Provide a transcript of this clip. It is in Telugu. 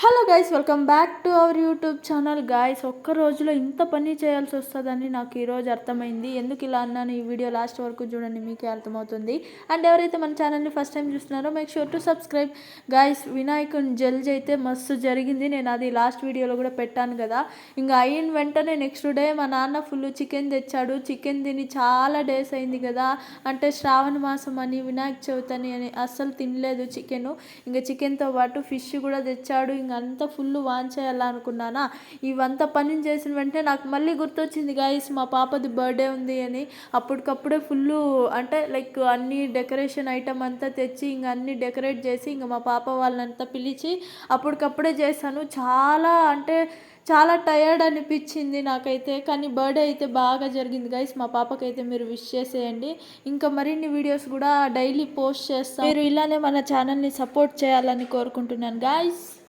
Hello guys, welcome back to our YouTube channel. Guys, ఒక్క రోజులో ఇంత పని చేయాల్సి వస్తుందని నాకు ఈరోజు అర్థమైంది. ఎందుకు ఇలా అన్నాను ఈ వీడియో లాస్ట్ వరకు చూడండి, మీకే అర్థమవుతుంది. అండ్ ఎవరైతే మన ఛానల్ని ఫస్ట్ టైం చూస్తున్నారో make sure to subscribe. Guys, వినాయకుని జల్జ్ అయితే మస్తు జరిగింది. నేను అది లాస్ట్ వీడియోలో కూడా పెట్టాను కదా. ఇంకా అయిన వెంటనే నెక్స్ట్ డే మా నాన్న ఫుల్ చికెన్ తెచ్చాడు. చికెన్ తిని చాలా డేస్ అయింది కదా, అంటే శ్రావణ మాసం అని వినాయక చవితి అని అస్సలు తినలేదు చికెన్. ఇంకా చికెన్తో పాటు ఫిష్ కూడా తెచ్చాడు. ఇంకా అంతా ఫుల్ వాన్ చేయాలనుకున్నానా. ఇవంతా పని చేసిన వెంటనే నాకు మళ్ళీ గుర్తొచ్చింది గాయస్, మా పాపది బర్త్డే ఉంది అని. అప్పటికప్పుడే ఫుల్ అంటే లైక్ అన్ని డెకరేషన్ ఐటమ్ అంతా తెచ్చి ఇంక అన్ని డెకరేట్ చేసి ఇంక మా పాప వాళ్ళంతా పిలిచి అప్పటికప్పుడే చేశాను. చాలా అంటే చాలా టయర్డ్ అనిపించింది నాకైతే, కానీ బర్త్డే అయితే బాగా జరిగింది గైస్. మా పాపకైతే మీరు విష్ చేసేయండి. ఇంకా మరిన్ని వీడియోస్ కూడా డైలీ పోస్ట్ చేస్తాం. మీరు ఇలానే మన ఛానల్ని సపోర్ట్ చేయాలని కోరుకుంటున్నాను గాయస్.